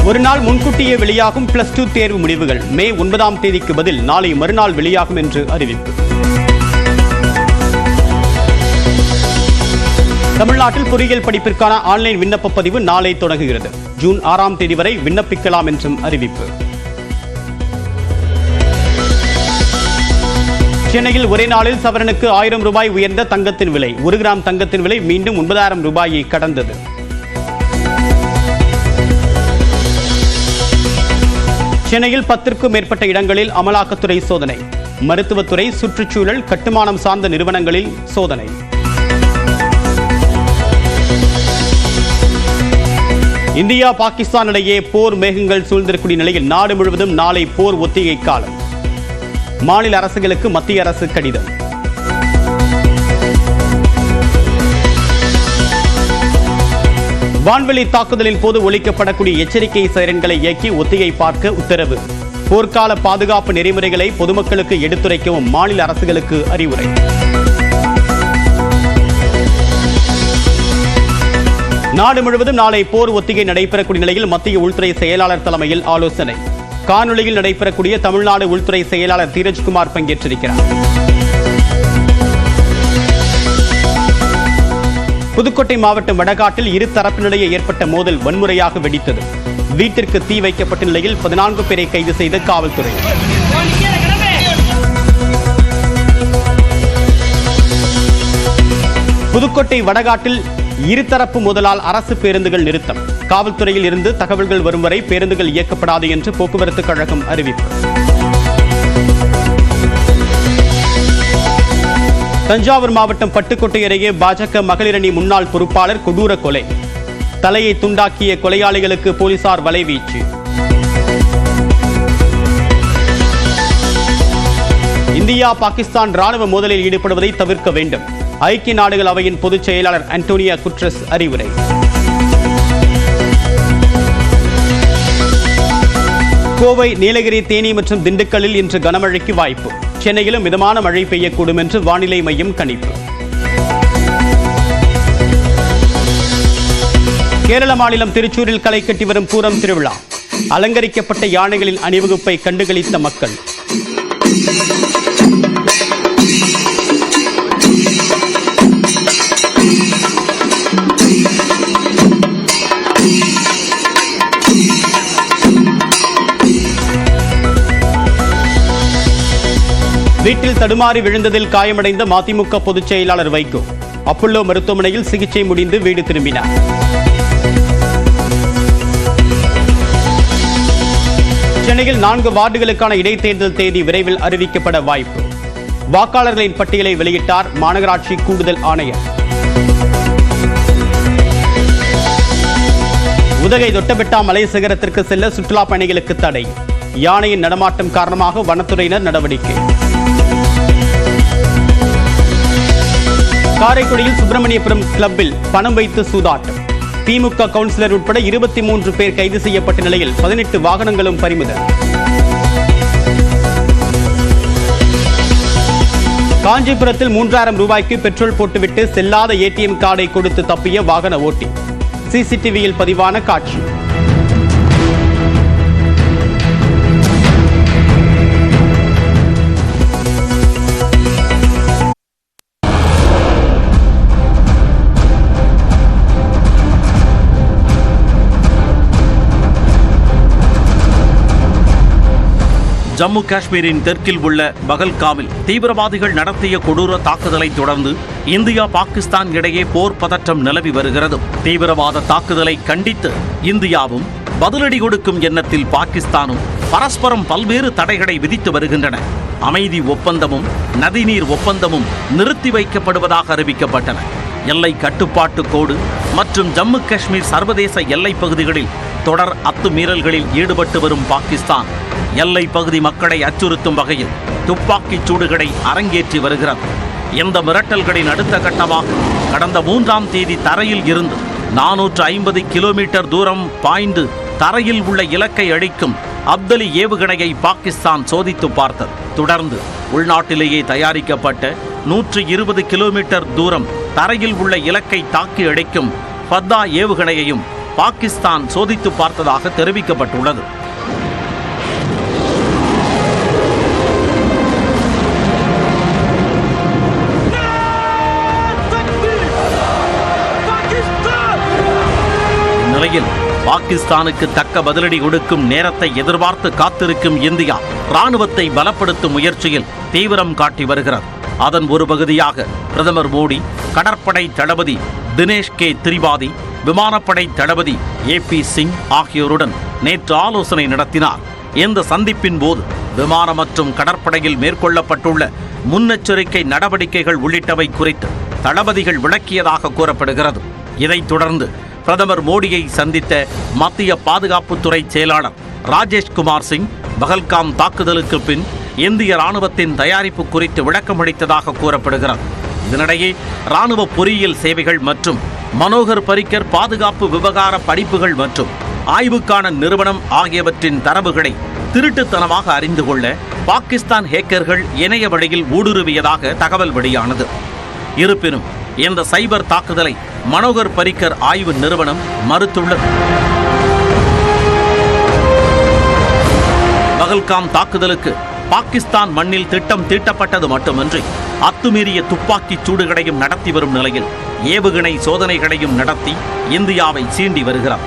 ஒரு நாள் முன்கூட்டியே வெளியாகும் +2 தேர்வு முடிவுகள். மே 9ஆம் தேதிக்கு பதில் நாளை மறுநாள் வெளியாகும் என்று அறிவிப்பு. தமிழ்நாட்டில் பொறியியல் படிப்பிற்கான ஆன்லைன் விண்ணப்ப பதிவு நாளை தொடங்குகிறது. ஜூன் 6ஆம் தேதி வரை விண்ணப்பிக்கலாம் என்றும் அறிவிப்பு. சென்னையில் ஒரே நாளில் சவரனுக்கு 1000 ரூபாய் உயர்ந்த தங்கத்தின் விலை. 1 கிராம் தங்கத்தின் விலை மீண்டும் 9000 ரூபாயை கடந்தது. சென்னையில் 10க்கும் மேற்பட்ட இடங்களில் அமலாக்கத்துறை சோதனை. மருத்துவத்துறை, சுற்றுச்சூழல், கட்டுமானம் சார்ந்த நிறுவனங்களில் சோதனை. இந்தியா பாகிஸ்தான் இடையே போர் மேகங்கள் சூழ்ந்திருக்கூடிய நிலையில் நாடு முழுவதும் நாளை போர் ஒத்திகை காலம். மாநில அரசுகளுக்கு மத்திய அரசு கடிதம். வான்வெளி தாக்குதலின் போது ஒலிக்கப்படக்கூடிய எச்சரிக்கை சைரன்களை இயக்கி ஒத்திகை பார்க்க உத்தரவு. போர்க்கால பாதுகாப்பு நெறிமுறைகளை பொதுமக்களுக்கு எடுத்துரைக்கவும் மாநில அரசுகளுக்கு அறிவுரை. நாடு முழுவதும் நாளை போர் ஒத்திகை நடைபெறக்கூடிய நிலையில் மத்திய உள்துறை செயலாளர் தலைமையில் ஆலோசனை. காணொலியில் நடைபெறக்கூடிய தமிழ்நாடு உள்துறை செயலாளர் தீரஜ்குமார் பங்கேற்றிருக்கிறார். புதுக்கோட்டை மாவட்டம் வடகாட்டில் இரு தரப்பினிடையே ஏற்பட்ட மோதல் வன்முறையாக வெடித்தது. வீட்டிற்கு தீ வைக்கப்பட்ட நிலையில் 14 பேரை கைது செய்த காவல்துறை. புதுக்கோட்டை வடகாட்டில் இருதரப்பு மோதலால் அரசு பேருந்துகள் நிறுத்தம். காவல்துறையில் இருந்து தகவல்கள் வரும் வரை பேருந்துகள் இயக்கப்படாது என்று போக்குவரத்து கழகம் அறிவிப்பு. தஞ்சாவூர் மாவட்டம் பட்டுக்கோட்டை அருகே பாஜக மகளிரணி முன்னாள் பொறுப்பாளர் கொடூர கொலை. தலையை துண்டாக்கிய கொலையாளிகளுக்கு போலீசார் வலைவீச்சு. இந்தியா பாகிஸ்தான் ராணுவ மோதலில் ஈடுபடுவதை தவிர்க்க வேண்டும். ஐக்கிய நாடுகள் அவையின் பொதுச் செயலாளர் அன்டோனியா குட்ரஸ் அறிவுரை. கோவை, நீலகிரி, தேனி மற்றும் திண்டுக்கல்லில் இன்று கனமழைக்கு வாய்ப்பு. சென்னையிலும் மிதமான மழை பெய்யக்கூடும் என்று வானிலை மையம் கணிப்பு. கேரள மாநிலம் திருச்சூரில் களை கட்டி வரும் பூரம் திருவிழா. அலங்கரிக்கப்பட்ட யானைகளின் அணிவகுப்பை கண்டுகளித்த மக்கள். வீட்டில் தடுமாறி விழுந்ததில் காயமடைந்த மதிமுக பொதுச் செயலாளர் வைகோ. அப்பல்லோ மருத்துவமனையில் சிகிச்சை முடிந்து வீடு திரும்பினார். சென்னையில் 4 வார்டுகளுக்கான இடைத்தேர்தல் தேதி விரைவில் அறிவிக்கப்பட வாய்ப்பு. வாக்காளர்களின் பட்டியலை வெளியிட்டார் மாநகராட்சி கூடுதல் ஆணையர். உதகை தொட்டபெட்டா மலை சிகரத்திற்கு செல்ல சுற்றுலா பயணிகளுக்கு தடை. யானையின் நடமாட்டம் காரணமாக வனத்துறையினர் நடவடிக்கை. காரைக்குடியில் சுப்பிரமணியபுரம் கிளப்பில் பணம் வைத்து சூதாட்டம். திமுக கவுன்சிலர் உட்பட 23 பேர் கைது செய்யப்பட்ட நிலையில் 18 வாகனங்களும் பறிமுதல். காஞ்சிபுரத்தில் 3000 ரூபாய்க்கு பெட்ரோல் போட்டுவிட்டு செல்லாத ஏடிஎம் கார்டை கொடுத்து தப்பிய வாகன ஓட்டி. சிசிடிவியில் பதிவான காட்சி. ஜம்மு காஷ்மீரின் தெற்கில் உள்ள பகல்காமில் தீவிரவாதிகள் நடத்திய கொடூர தாக்குதலை தொடர்ந்து இந்தியா பாகிஸ்தான் இடையே போர் பதற்றம் நிலவி வருகிறது. தீவிரவாத தாக்குதலை கண்டித்து இந்தியாவும் பதிலடி கொடுக்கும் எண்ணத்தில் பாகிஸ்தானும் பரஸ்பரம் பல்வேறு தடைகளை விதித்து வருகின்றன. அமைதி ஒப்பந்தமும் நதிநீர் ஒப்பந்தமும் நிறுத்தி வைக்கப்படுவதாக அறிவிக்கப்பட்டன. எல்லை கட்டுப்பாட்டு கோடு மற்றும் ஜம்மு காஷ்மீர் சர்வதேச எல்லைப் பகுதிகளில் தொடர் அத்துமீறல்களில் ஈடுபட்டு வரும் பாகிஸ்தான் எல்லை பகுதி மக்களை அச்சுறுத்தும் வகையில் துப்பாக்கிச் சூடுகளை அரங்கேற்றி வருகிறது. இந்த மிரட்டல்களின் அடுத்த கட்டமாக கடந்த 3ஆம் தேதி தரையில் இருந்து 450 கிலோமீட்டர் தூரம் பாய்ந்து தரையில் உள்ள இலக்கை அழிக்கும் அப்தலி ஏவுகணையை பாகிஸ்தான் சோதித்து பார்த்தது. தொடர்ந்து உள்நாட்டிலேயே தயாரிக்கப்பட்ட 120 கிலோமீட்டர் தூரம் தரையில் உள்ள இலக்கை தாக்கி அழிக்கும் ஃபத்தா ஏவுகணையையும் பாகிஸ்தான் சோதித்து பார்த்ததாக தெரிவிக்கப்பட்டுள்ளது. இந்நிலையில் பாகிஸ்தானுக்கு தக்க பதிலடி கொடுக்கும் நேரத்தை எதிர்பார்த்து காத்திருக்கும் இந்தியா ராணுவத்தை பலப்படுத்தும் முயற்சியில் தீவிரம் காட்டி வருகிறது. அதன் ஒரு பகுதியாக பிரதமர் மோடி கடற்படை தளபதி தினேஷ் கே திரிபாதி, விமானப்படை தளபதி AP சிங் ஆகியோருடன் நேற்று ஆலோசனை நடத்தினார். இந்த சந்திப்பின் போது விமான மற்றும் கடற்படையில் மேற்கொள்ளப்பட்டுள்ள முன்னெச்சரிக்கை நடவடிக்கைகள் உள்ளிட்டவை குறித்து தளபதிகள் விளக்கியதாக கூறப்படுகிறது. இதைத் தொடர்ந்து பிரதமர் மோடியை சந்தித்த மத்திய பாதுகாப்புத்துறை செயலாளர் ராஜேஷ்குமார் சிங் பகல்காம் தாக்குதலுக்கு பின் இந்திய ராணுவத்தின் தயாரிப்பு குறித்து விளக்கமளித்ததாக கூறப்படுகிறது. இதனிடையே ராணுவ பொறியியல் சேவைகள் மற்றும் மனோகர் பரிக்கர் பாதுகாப்பு விவகார படிப்புகள் மற்றும் ஆய்வுக்கான நிறுவனம் ஆகியவற்றின் தரவுகளை திருட்டுத்தனமாக அறிந்து கொள்ள பாகிஸ்தான் ஹேக்கர்கள் இணைய வழியில் ஊடுருவியதாக தகவல் வெளியானது. இருப்பினும் இந்த சைபர் தாக்குதலை மனோகர் பரிக்கர் ஆய்வு நிறுவனம் மறுத்துள்ளது. பகல்காம் தாக்குதலுக்கு பாகிஸ்தான் மண்ணில் திட்டம் தீட்டப்பட்டது மட்டுமின்றி அத்துமீறிய துப்பாக்கிச் சூடுகளையும் நடத்தி வரும் நிலையில் ஏவுகணை சோதனைகளையும் நடத்தி இந்தியாவை சீண்டி வருகிறார்.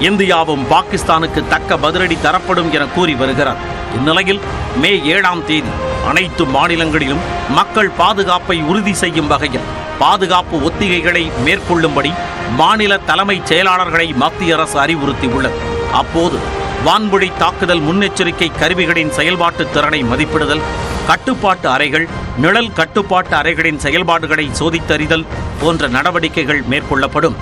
இந்தியாவும் பாகிஸ்தானுக்கு தக்க பதிலடி தரப்படும் என கூறி வருகிறார். இந்நிலையில் மே 7ஆம் தேதி அனைத்து மாநிலங்களிலும் மக்கள் பாதுகாப்பை உறுதி செய்யும் வகையில் பாதுகாப்பு ஒத்திகைகளை மேற்கொள்ளும்படி மாநில தலைமைச் செயலாளர்களை மத்திய அரசு அறிவுறுத்தியுள்ளது. அப்போது வான்வழி தாக்குதல் முன்னெச்சரிக்கை கருவிகளின் செயல்பாட்டு திறனை மதிப்பிடுதல், கட்டுப்பாட்டு அறைகள், நிழல் கட்டுப்பாட்டு அறைகளின் செயல்பாடுகளை சோதித்தறிதல் போன்ற நடவடிக்கைகள் மேற்கொள்ளப்படும்.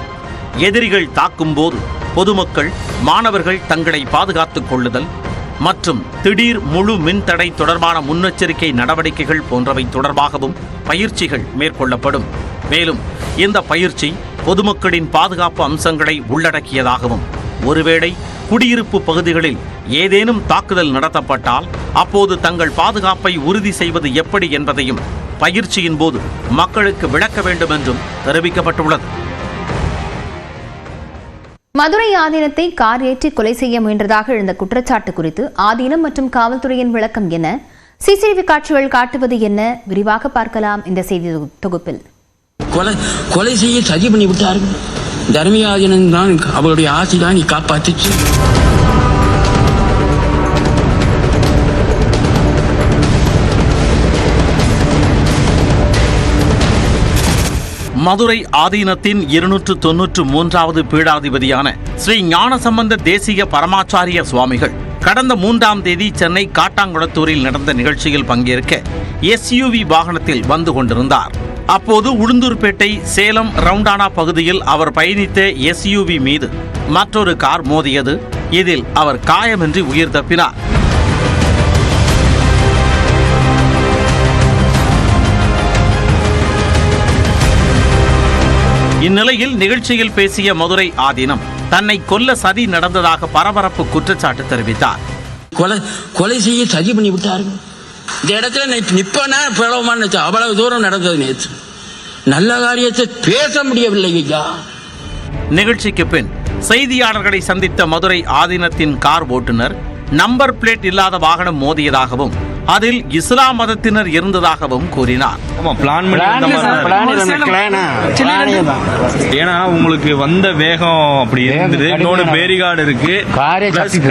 எதிரிகள் தாக்கும் போது பொதுமக்கள், மாணவர்கள் தங்களை பாதுகாத்துக் கொள்ளுதல் மற்றும் திடீர் முழு மின்தடை தொடர்பான முன்னெச்சரிக்கை நடவடிக்கைகள் போன்றவை தொடர்பாகவும் பயிற்சிகள் மேற்கொள்ளப்படும். மேலும் இந்த பயிற்சி பொதுமக்களின் பாதுகாப்பு அம்சங்களை உள்ளடக்கியதாகவும், ஒருவேளை குடியிருப்பு பகுதிகளில் ஏதேனும் தாக்குதல் நடத்தப்பட்டால் அப்போது தங்கள் பாதுகாப்பை உறுதி செய்வது எப்படி என்பதையும் பயிற்சியின் போது மக்களுக்கு விளக்க வேண்டும் என்றும் தெரிவிக்கப்பட்டுள்ளது. மதுரை ஆதீனத்தை கார் ஏற்றி கொலை செய்ய முயன்றதாக எழுந்த குற்றச்சாட்டு குறித்து ஆதீனம் மற்றும் காவல்துறையின் விளக்கம் என்ன, சிசிடிவி காட்சிகள் காட்டுவது என்ன, விரிவாக பார்க்கலாம் இந்த செய்தி தொகுப்பில். கொலை செய்ய சதி பண்ணி விட்டார்கள். தர்மிய ஆதீனம் தான் அவருடைய ஆசை தான் காப்பாற்றுச்சு. மதுரை ஆதீனத்தின் 293வது பீடாதிபதியான ஸ்ரீ ஞானசம்பந்த தேசிய பரமாச்சாரிய சுவாமிகள் கடந்த 3ஆம் தேதி சென்னை காட்டாங்குளத்தூரில் நடந்த நிகழ்ச்சியில் பங்கேற்க SUV வாகனத்தில் வந்து கொண்டிருந்தார். அப்போது உளுந்தூர்பேட்டை சேலம் ரவுண்டானா பகுதியில் அவர் பயணித்த SUV மீது மற்றொரு கார் மோதியது. இதில் அவர் காயமின்றி உயிர் தப்பினார். இந்நிலையில் நிகழ்ச்சியில் பேசிய மதுரை ஆதீனம் தன்னை கொல்ல சதி நடந்ததாக பரபரப்பு குற்றச்சாட்டு தெரிவித்தார். கொலை செய்ய சதி பண்ணி விட்டார்கள். இந்த இடத்துல நிப்பனா பிளவமான அவ்வளவு தூரம் நடந்தது. நேற்று நல்ல காரியத்தை பேச முடியவில்லை ஐயா. நிகழ்ச்சிக்கு பின் செய்தியாளர்களை சந்தித்த மதுரை ஆதீனத்தின் கார் ஓட்டுநர் நம்பர் பிளேட் இல்லாத வாகனம் மோதியதாகவும் அதில் இஸ்லாம் மதத்தினர் இருந்ததாகவும் கூறினார். ஏன்னா உங்களுக்கு வந்த வேகம் அப்படி இருந்தது. இன்னொரு பேரிகார்டு இருக்கு,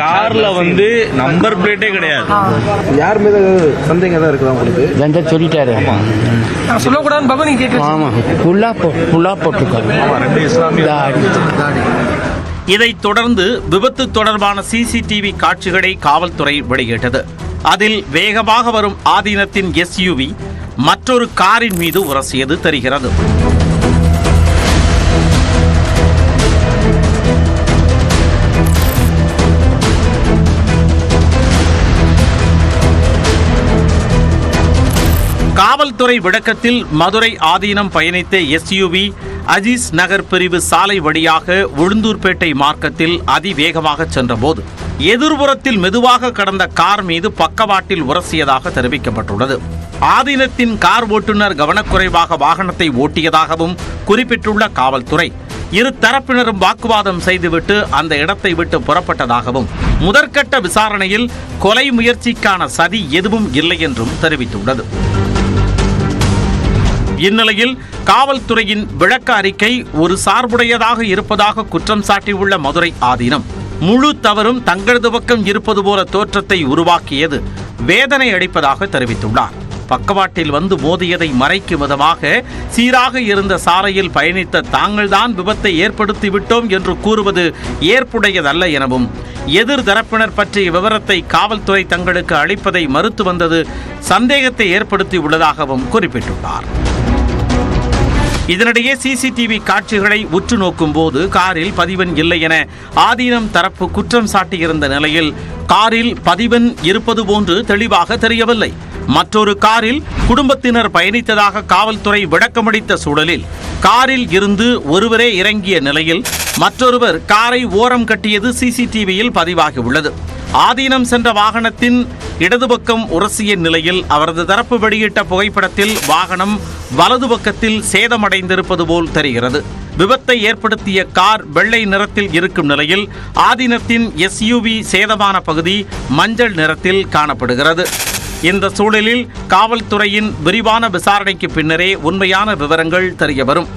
கார்ல வந்து நம்பர் பிளேட்டே கிடையாது. யார் மீது சந்தேகம் தான் இருக்குதா உங்களுக்கு? சொல்லிட்டாரு. சொல்லக்கூடாதுன்னு பாபா நீங்க இதைத் தொடர்ந்து விபத்து தொடர்பான CCTV காட்சிகளை காவல்துறை வெளியிட்டது. அதில் வேகமாக வரும் ஆதீனத்தின் SUV மற்றொரு காரின் மீது உரசியது தெரிகிறது. காவல்துறை விளக்கத்தில் மதுரை ஆதீனம் பயணித்த SUV அஜீஸ் நகர் பிரிவு சாலை வழியாக உளுந்தூர்பேட்டை மார்க்கத்தில் அதிவேகமாக சென்றபோது எதிர்புறத்தில் மெதுவாக கடந்த கார் மீது பக்கவாட்டில் உரசியதாக தெரிவிக்கப்பட்டுள்ளது. ஆதீனத்தின் கார் ஓட்டுநர் கவனக்குறைவாக வாகனத்தை ஓட்டியதாகவும் குறிப்பிட்டுள்ள காவல்துறை இரு தரப்பினரும் வாக்குவாதம் செய்துவிட்டு அந்த இடத்தை விட்டு புறப்பட்டதாகவும் முதற்கட்ட விசாரணையில் கொலை முயற்சிக்கான சதி எதுவும் இல்லை என்றும் தெரிவித்துள்ளது. இந்நிலையில் காவல்துறையின் விளக்க அறிக்கை ஒரு சார்புடையதாக இருப்பதாக குற்றம் சாட்டியுள்ள மதுரை ஆதீனம் முழு தவறும் தங்களது பக்கம் இருப்பது போல தோற்றத்தை உருவாக்கியது வேதனை அளிப்பதாக தெரிவித்துள்ளார். பக்கவாட்டில் வந்து மோதியதை மறைக்கும் விதமாக சீராக இருந்த சாலையில் பயணித்த தாங்கள்தான் விபத்தை ஏற்படுத்திவிட்டோம் என்று கூறுவது ஏற்புடையதல்ல எனவும் எதிர் தரப்பினர் பற்றிய விவரத்தை காவல்துறை தங்களுக்கு அளிப்பதை மறுத்து வந்தது சந்தேகத்தை ஏற்படுத்தி உள்ளதாகவும் குறிப்பிட்டுள்ளார். இதனிடையே சிசிடிவி காட்சிகளை உற்று நோக்கும் போது காரில் பதிவெண் இல்லை என ஆதீனம் தரப்பு குற்றம் சாட்டியிருந்த நிலையில் காரில் பதிவெண் இருப்பது போன்று தெளிவாக தெரியவில்லை. மற்றொரு காரில் குடும்பத்தினர் பயணித்ததாக காவல்துறை விளக்கமளித்த சூழலில் காரில் இருந்து ஒருவரே இறங்கிய நிலையில் மற்றொருவர் காரை ஓரம் கட்டியது சிசிடிவியில் பதிவாகியுள்ளது. ஆதீனம் சென்ற வாகனத்தின் இடது பக்கம் உரசிய நிலையில் அவரது தரப்பு வெளியிட்ட புகைப்படத்தில் வாகனம் வலது பக்கத்தில் சேதமடைந்திருப்பது போல் தெரிகிறது. விபத்தை ஏற்படுத்திய கார் வெள்ளை நிறத்தில் இருக்கும் நிலையில் ஆதீனத்தின் எஸ்யூவி சேதமான பகுதி மஞ்சள் நிறத்தில் காணப்படுகிறது. இந்த சூழலில் காவல்துறையின் விரிவான விசாரணைக்கு பின்னரே உண்மையான விவரங்கள் தெரியவரும்.